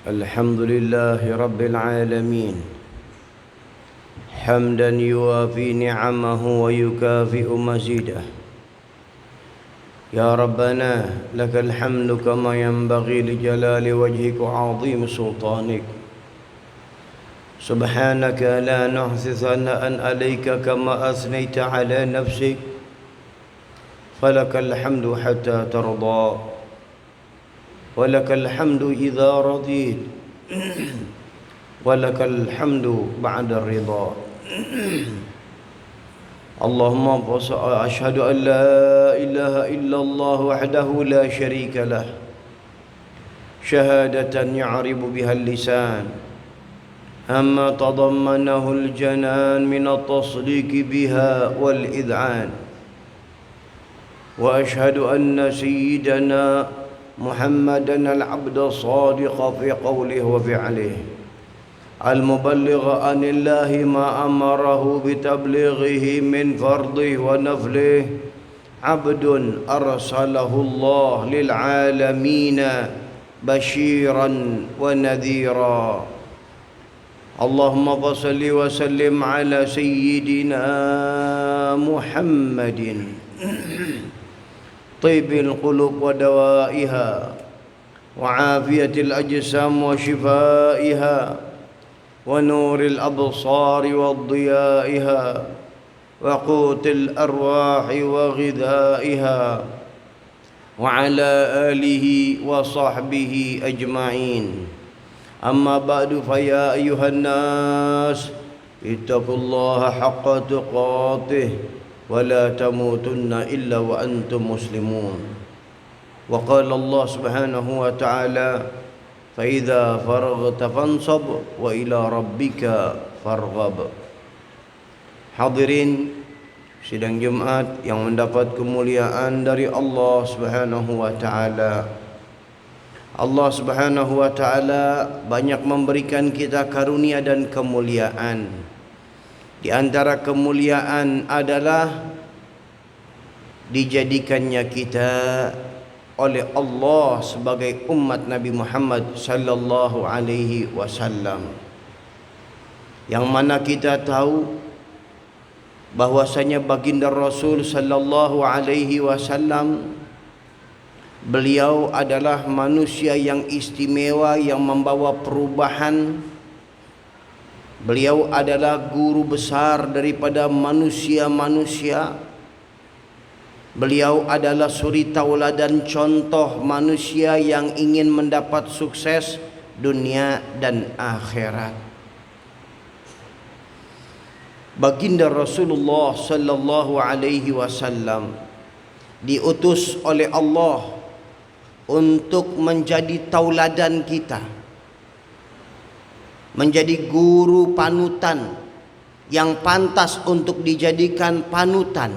الحمد لله رب العالمين حمدا يوافي نعمه ويكافئ مزيده. يا ربنا لك الحمد كما ينبغي لجلال وجهك وعظيم سلطانك. سبحانك لا نحصي ثناء عليك كما أثنيت على نفسك. فلك الحمد حتى ترضى ولك الحمد إذا رضيت ولك الحمد بعد الرضا. اللهم أشهد أن لا إله إلا الله وحده لا شريك له شهادة يعرب بها اللسان أما تضمنه الجنان من التصديق بها والإذعان. وأشهد أن سيدنا محمدًا العبد الصادق في قوله وفعله المبلغ عن الله ما أمره بتبليغه من فرضه ونفله، عبد أرسله الله للعالمين بشيرا ونذيرا. اللهم صل وسلم على سيدنا محمد طيب القلوب ودوائها وعافية الأجسام وشفائها ونور الأبصار وضيائها وقوت الأرواح وغذائها وعلى آله وصحبه أجمعين. أما بعد فيا أيها الناس اتقوا الله حق تقاته ولا تموتن إلا وأنتم مسلمون. وقال الله سبحانه وتعالى فإذا فرغت فانصب وإلى ربك فارغب. Hadirin sidang Jumat yang mendapat kemuliaan dari Allah Subhanahu wa taala. Allah Subhanahu wa taala banyak memberikan kita karunia dan kemuliaan. Di antara kemuliaan adalah dijadikannya kita oleh Allah sebagai umat Nabi Muhammad sallallahu alaihi wasallam. Yang mana kita tahu bahwasanya baginda Rasul sallallahu alaihi wasallam beliau adalah manusia yang istimewa yang membawa perubahan. Beliau adalah guru besar daripada manusia-manusia. Beliau adalah suri tauladan contoh manusia yang ingin mendapat sukses dunia dan akhirat. Baginda Rasulullah sallallahu alaihi wasallam diutus oleh Allah untuk menjadi tauladan kita, menjadi guru panutan yang pantas untuk dijadikan panutan,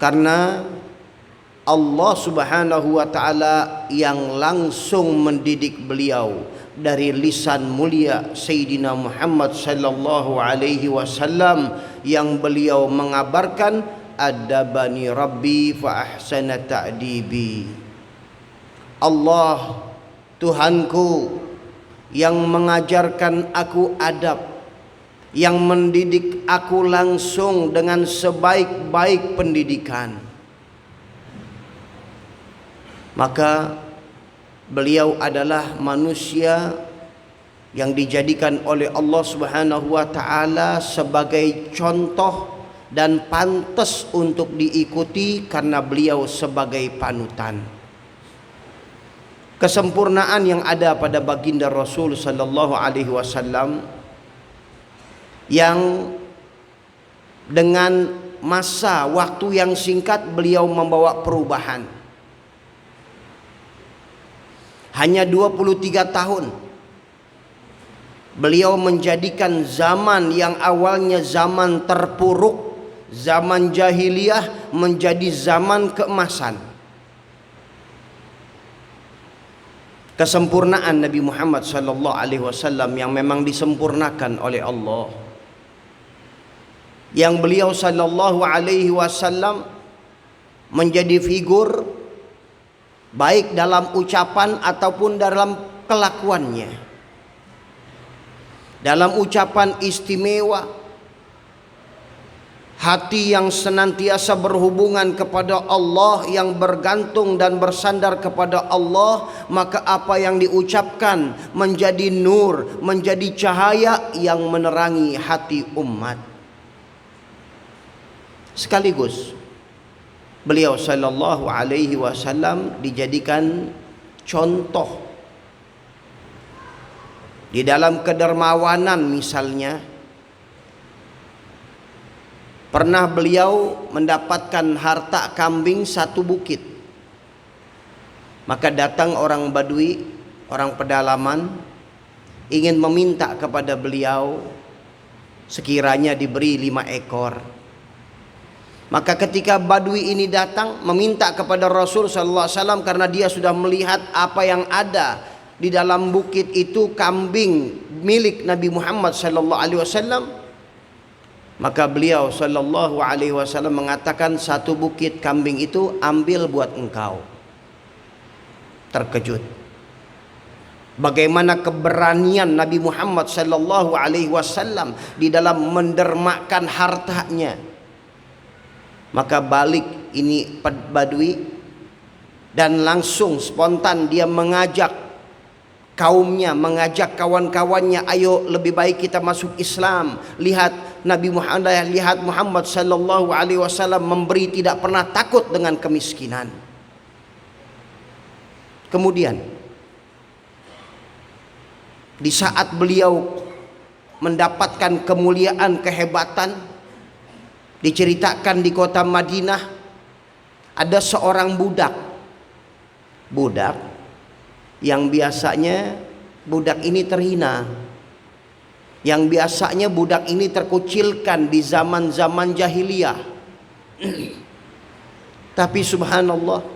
karena Allah Subhanahu wa taala yang langsung mendidik beliau dari lisan mulia Sayyidina Muhammad sallallahu alaihi wasallam yang beliau mengabarkan adabani rabbi fa ahsana ta'dibi. Allah Tuhanku yang mengajarkan aku adab, yang mendidik aku langsung dengan sebaik-baik pendidikan. Maka beliau adalah manusia yang dijadikan oleh Allah Subhanahu wa taala sebagai contoh dan pantas untuk diikuti karena beliau sebagai panutan. Kesempurnaan yang ada pada baginda Rasul sallallahu alaihi wasallam yang dengan masa waktu yang singkat beliau membawa perubahan. Hanya 23 tahun beliau menjadikan zaman yang awalnya zaman terpuruk, zaman jahiliyah, menjadi zaman keemasan. Kesempurnaan Nabi Muhammad sallallahu alaihi wasallam yang memang disempurnakan oleh Allah, yang beliau sallallahu alaihi wasallam menjadi figur baik dalam ucapan ataupun dalam kelakuannya, dalam ucapan istimewa, hati yang senantiasa berhubungan kepada Allah, yang bergantung dan bersandar kepada Allah, maka apa yang diucapkan menjadi nur, menjadi cahaya yang menerangi hati umat. Sekaligus beliau sallallahu alaihi wasallam dijadikan contoh di dalam kedermawanan. Misalnya, pernah beliau mendapatkan harta kambing satu bukit. Maka datang orang Badui, orang pedalaman, ingin meminta kepada beliau sekiranya diberi 5 ekor. Maka ketika Badui ini datang meminta kepada Rasul sallallahu alaihi wasallam, karena dia sudah melihat apa yang ada di dalam bukit itu, kambing milik Nabi Muhammad sallallahu alaihi wasallam, maka beliau sallallahu alaihi wasallam mengatakan, satu bukit kambing itu ambil buat engkau. Terkejut bagaimana keberanian Nabi Muhammad sallallahu alaihi wasallam di dalam mendermakan hartanya. Maka balik ini Badui dan langsung spontan dia mengajak kaumnya, mengajak kawan-kawannya, ayo lebih baik kita masuk Islam. Lihat Muhammad sallallahu alaihi wasallam memberi, tidak pernah takut dengan kemiskinan. Kemudian di saat beliau mendapatkan kemuliaan, kehebatan, diceritakan di kota Madinah ada seorang budak yang biasanya budak ini terhina, yang biasanya budak ini terkucilkan di zaman-zaman jahiliyah. Tapi subhanallah,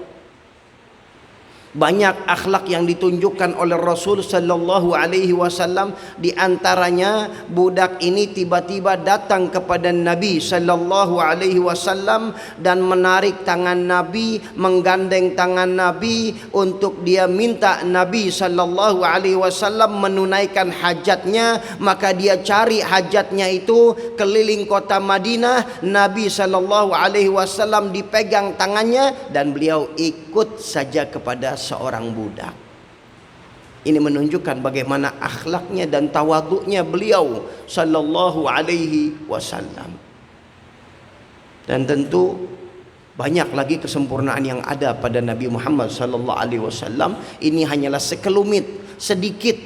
banyak akhlak yang ditunjukkan oleh Rasul sallallahu alaihi wasallam. Di antaranya budak ini tiba-tiba datang kepada Nabi sallallahu alaihi wasallam dan menarik tangan Nabi, menggandeng tangan Nabi untuk dia minta Nabi sallallahu alaihi wasallam menunaikan hajatnya. Maka dia cari hajatnya itu keliling kota Madinah. Nabi sallallahu alaihi wasallam dipegang tangannya dan beliau ikut saja kepada seorang budak. Ini menunjukkan bagaimana akhlaknya dan tawaduknya beliau sallallahu alaihi wasallam. Dan tentu banyak lagi kesempurnaan yang ada pada Nabi Muhammad sallallahu alaihi wasallam. Ini hanyalah sekelumit, sedikit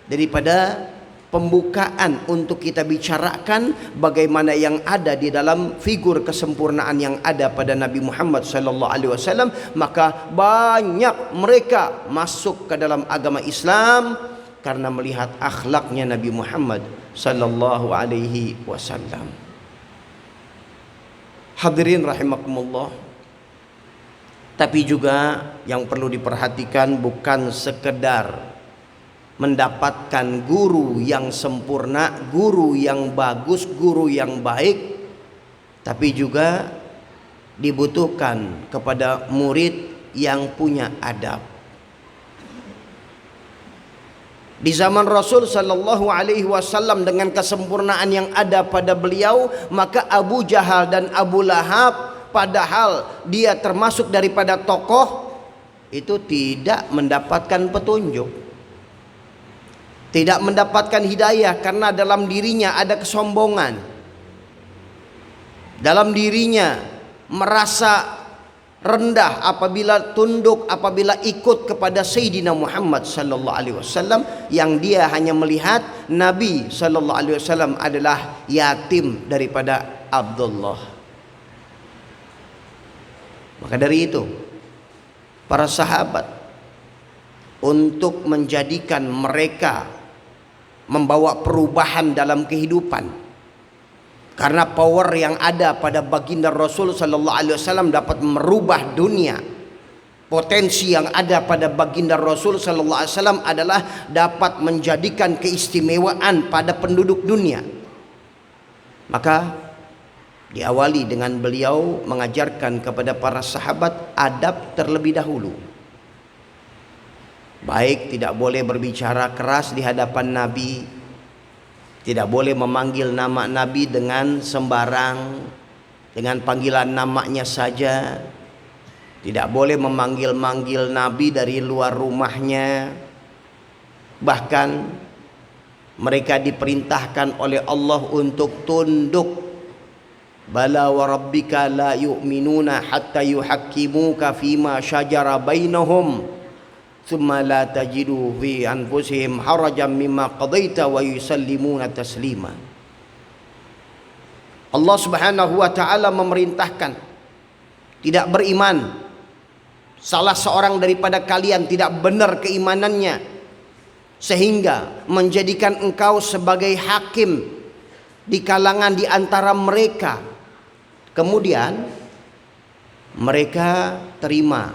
daripada pembukaan untuk kita bicarakan bagaimana yang ada di dalam figur kesempurnaan yang ada pada Nabi Muhammad sallallahu alaihi wasallam. Maka banyak mereka masuk ke dalam agama Islam karena melihat akhlaknya Nabi Muhammad sallallahu alaihi wasallam. Hadirin rahimakumullah. Tapi juga yang perlu diperhatikan bukan sekedar mendapatkan guru yang sempurna, guru yang bagus, guru yang baik, tapi juga dibutuhkan kepada murid yang punya adab. Di zaman Rasul sallallahu alaihi wasallam dengan kesempurnaan yang ada pada beliau, maka Abu Jahal dan Abu Lahab, padahal dia termasuk daripada tokoh, itu tidak mendapatkan petunjuk, tidak mendapatkan hidayah, karena dalam dirinya ada kesombongan, dalam dirinya merasa rendah apabila tunduk, apabila ikut kepada Sayyidina Muhammad sallallahu alaihi wasallam, yang dia hanya melihat Nabi sallallahu alaihi wasallam adalah yatim daripada Abdullah. Maka dari itu para sahabat, untuk menjadikan mereka membawa perubahan dalam kehidupan, karena power yang ada pada baginda Rasul sallallahu alaihi wasallam dapat merubah dunia. Potensi yang ada pada baginda Rasul sallallahu alaihi wasallam adalah dapat menjadikan keistimewaan pada penduduk dunia. Maka diawali dengan beliau mengajarkan kepada para sahabat adab terlebih dahulu. Baik tidak boleh berbicara keras di hadapan Nabi, tidak boleh memanggil nama Nabi dengan sembarang, dengan panggilan namanya saja. Tidak boleh memanggil-manggil Nabi dari luar rumahnya. Bahkan mereka diperintahkan oleh Allah untuk tunduk. Bala wa rabbika la yu'minuna hatta yuhakkimuka fima syajara bainahum thumma la tajidu fi anfusihim harajan mimma qadaita wa yusallimuna taslima. Allah Subhanahu wa taala memerintahkan tidak beriman salah seorang daripada kalian tidak benar keimanannya sehingga menjadikan engkau sebagai hakim di kalangan di antara mereka. Kemudian mereka terima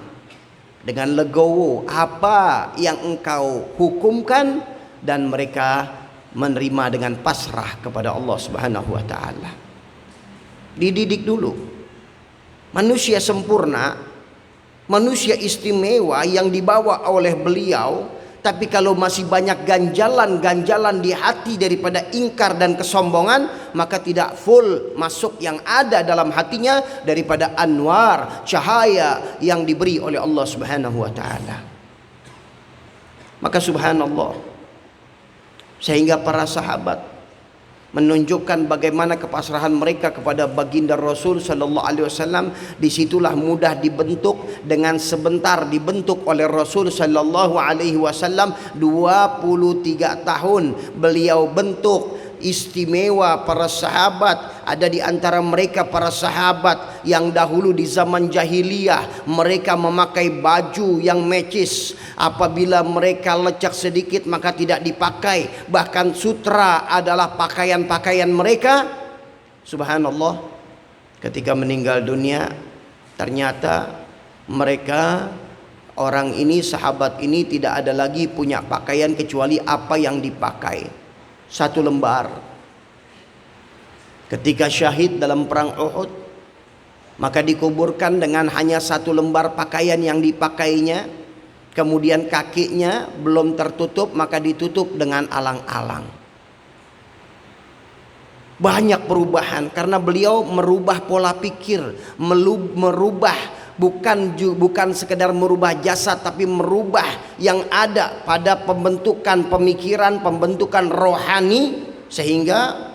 dengan legowo apa yang engkau hukumkan dan mereka menerima dengan pasrah kepada Allah Subhanahu wa taala. Dididik dulu. Manusia sempurna, manusia istimewa yang dibawa oleh beliau, tapi kalau masih banyak ganjalan-ganjalan di hati daripada ingkar dan kesombongan, maka tidak full masuk yang ada dalam hatinya daripada anwar, cahaya yang diberi oleh Allah Subhanahu wa taala. Maka subhanallah, sehingga para sahabat menunjukkan bagaimana kepasrahan mereka kepada baginda Rasul sallallahu alaihi wasallam. Disitulah mudah dibentuk, dengan sebentar dibentuk oleh Rasul sallallahu alaihi wasallam. 23 tahun beliau bentuk istimewa para sahabat. Ada di antara mereka para sahabat yang dahulu di zaman jahiliyah mereka memakai baju yang matches. Apabila mereka lecak sedikit maka tidak dipakai. Bahkan sutra adalah pakaian-pakaian mereka. Subhanallah, ketika meninggal dunia ternyata mereka, orang ini, sahabat ini tidak ada lagi punya pakaian kecuali apa yang dipakai, satu lembar. Ketika syahid dalam perang Uhud, maka dikuburkan dengan hanya satu lembar pakaian yang dipakainya. Kemudian kakinya belum tertutup, maka ditutup dengan alang-alang. Banyak perubahan karena beliau merubah pola pikir, merubah bukan sekedar merubah jasad, tapi merubah yang ada pada pembentukan pemikiran, pembentukan rohani, sehingga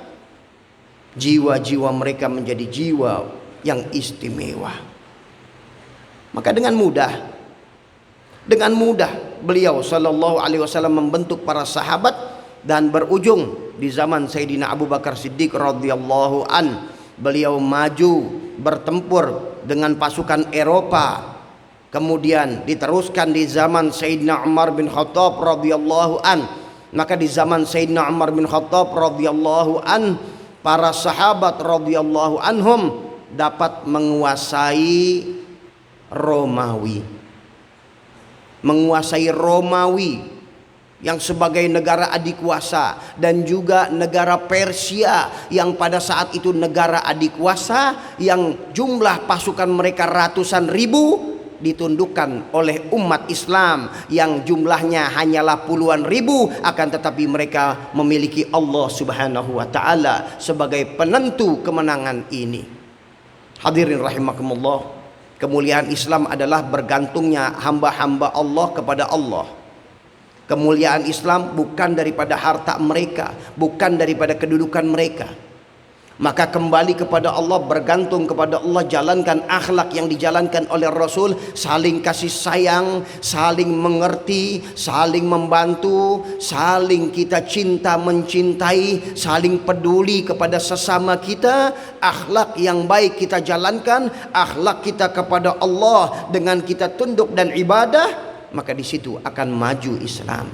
jiwa-jiwa mereka menjadi jiwa yang istimewa. Maka dengan mudah beliau sallallahu alaihi wasallam membentuk para sahabat dan berujung di zaman Sayyidina Abu Bakar Siddiq radhiyallahu an. Beliau maju bertempur dengan pasukan Eropa. Kemudian diteruskan di zaman Sayyidina Umar bin Khattab radhiyallahu an. Maka di zaman Sayyidina Umar bin Khattab radhiyallahu an, para sahabat radhiyallahu anhum dapat menguasai Romawi. Menguasai Romawi yang sebagai negara adikuasa, dan juga negara Persia yang pada saat itu negara adikuasa, yang jumlah pasukan mereka ratusan ribu, ditundukkan oleh umat Islam yang jumlahnya hanyalah puluhan ribu, akan tetapi mereka memiliki Allah Subhanahu wa taala sebagai penentu kemenangan ini. Hadirin rahimakumullah, kemuliaan Islam adalah bergantungnya hamba-hamba Allah kepada Allah. Kemuliaan Islam bukan daripada harta mereka, bukan daripada kedudukan mereka. Maka kembali kepada Allah, bergantung kepada Allah, jalankan akhlak yang dijalankan oleh Rasul, saling kasih sayang, saling mengerti, saling membantu, saling kita cinta mencintai, saling peduli kepada sesama kita. Akhlak yang baik kita jalankan, akhlak kita kepada Allah dengan kita tunduk dan ibadah, maka di situ akan maju Islam.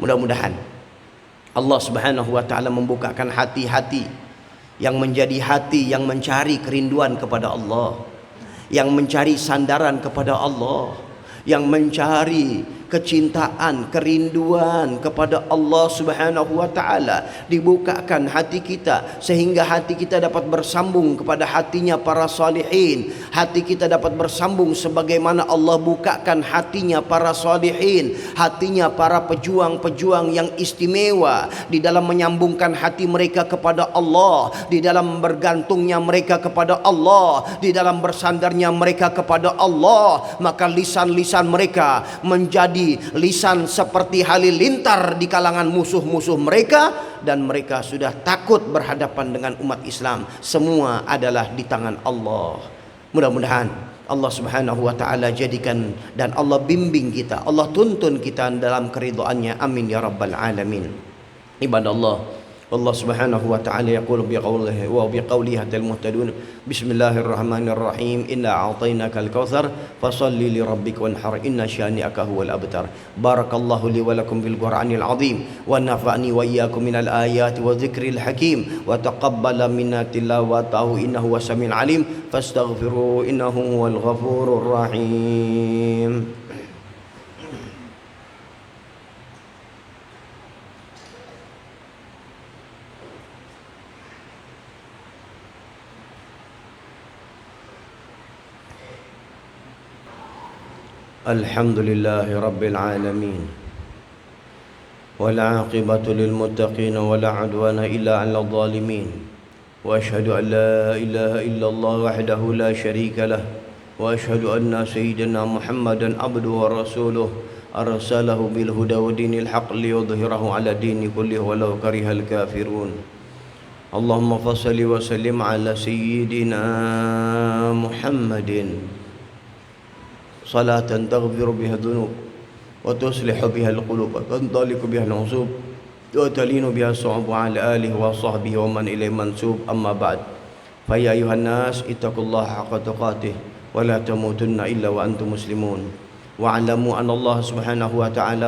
Mudah-mudahan Allah Subhanahu wa taala membukakan hati-hati yang menjadi hati yang mencari kerinduan kepada Allah, yang mencari sandaran kepada Allah, yang mencari kecintaan, kerinduan kepada Allah Subhanahu wa taala. Dibukakan hati kita sehingga hati kita dapat bersambung kepada hatinya para salihin. Hati kita dapat bersambung sebagaimana Allah bukakan hatinya para salihin, hatinya para pejuang-pejuang yang istimewa di dalam menyambungkan hati mereka kepada Allah, di dalam bergantungnya mereka kepada Allah, di dalam bersandarnya mereka kepada Allah. Maka lisan-lisan mereka menjadi lisan seperti halilintar di kalangan musuh-musuh mereka, dan mereka sudah takut berhadapan dengan umat Islam. Semua adalah di tangan Allah. Mudah-mudahan Allah Subhanahu wa taala jadikan dan Allah bimbing kita, Allah tuntun kita dalam keridhaannya. Amin ya rabbal alamin. Ibadallah, Allah Subhanahu wa ta'ala yaqulu biqaulihi wa biqaulihi hatal muhtadun. Bismillahirrahmanirrahim. Inna a'tainakal kautsar fashalli li rabbika wanhar inna syani'aka huwal abtar. Barakallahu li wa lakum bil Qur'anil azim wa nafa'ni wa iyyakum minal ayati wa dzikril hakim wa taqabbala minna tilawatahu innahu wasamiul alim fastaghfiruhu innahu huwal ghafurur rahim. Alhamdulillahi Rabbil Alamin, والعاقبة للمتقين ولا عدوان إلا على الظالمين, وأشهد أن لا إله إلا الله وحده لا شريك له, وأشهد أن سيدنا محمدا عبده ورسوله أرسله بالهدى ودين الحق ليظهره على الدين كله ولو كره الكافرون. اللهم فصل وسلم على سيدنا محمد صلاة تغفر بها الذنوب وتصلح بها القلوب وتنطلق بها العصوب وتلين بها الصعوب على آله وصحبه ومن إليه منسوب. أما بعد، فيا أيها الناس اتقوا الله حق تقاته ولا تموتن إلا وأنتم مسلمون. واعلموا أن الله سبحانه وتعالى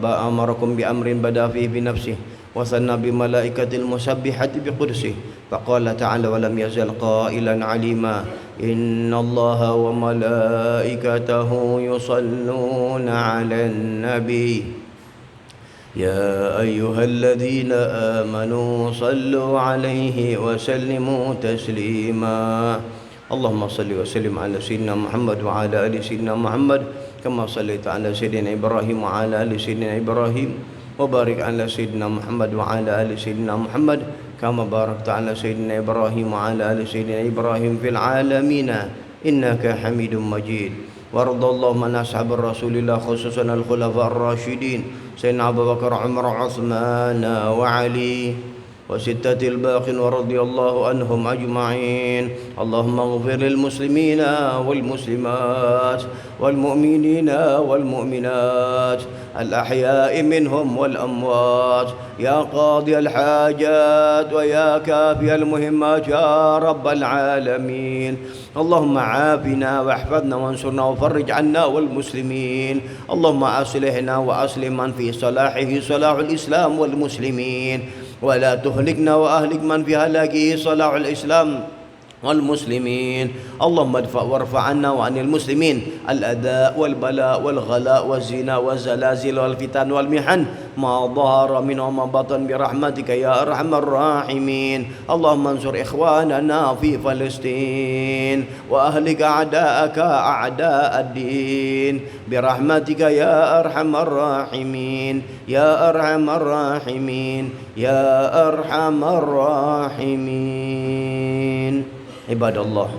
أمركم بأمر بدأ فيه بنفسه وثنى بملائكة المسبحة بقدسه، فقال تعالى ولم يزل قائلا عليما إن الله وملائكته يصلون على النبي يا أيها الذين آمنوا صلوا عليه وسلموا تسليما. اللهم صل وسلم على سيدنا محمد وعلى آل سيدنا محمد كما صليت على سيدنا إبراهيم وعلى آل سيدنا إبراهيم، وبارك على سيدنا محمد وعلى آل سيدنا محمد كما باركت على سيدنا إبراهيم وعلى آل سيدنا إبراهيم في العالمين إنك حميد مجيد. وارض اللهم عن أصحاب رسول الله خصوصا الخلفاء الراشدين سيدنا أبو بكر عمر عثمان وعلي وستة الباقين ورضي الله عنهم أجمعين. اللهم اغفر للمسلمين والمسلمات والمؤمنين والمؤمنات الأحياء منهم والأموات يا قاضي الحاجات ويا كافي المهمات يا رب العالمين. اللهم عافنا واحفظنا وانصرنا وفرج عنا والمسلمين. اللهم أصلحنا وأصلح من في صلاحه صلاح الإسلام والمسلمين، ولا تهلكنا وأهلك من في هلاكه صلاح الإسلام والمسلمين. اللهم ادفع وارفع عنا وعن المسلمين الأذى والبلاء والغلاء والزنا والزلازل والفتن والمحن ما ظهر منه وما بطن برحمتك يا أرحم الراحمين. اللهم انصر إخواننا في فلسطين وأهلك أعداءك أعداء الدين برحمتك يا أرحم الراحمين يا أرحم الراحمين يا أرحم الراحمين. عباد الله،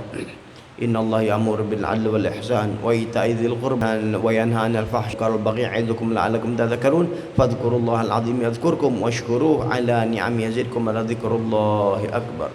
إن الله يأمر بالعدل والإحسان وإيتاء ذي القربى وينهى عن الفحشاء والبغي يعظكم لعلكم تذكرون. فاذكروا الله العظيم يذكركم واشكروه على نعمه يزدكم ولذكر الله أكبر.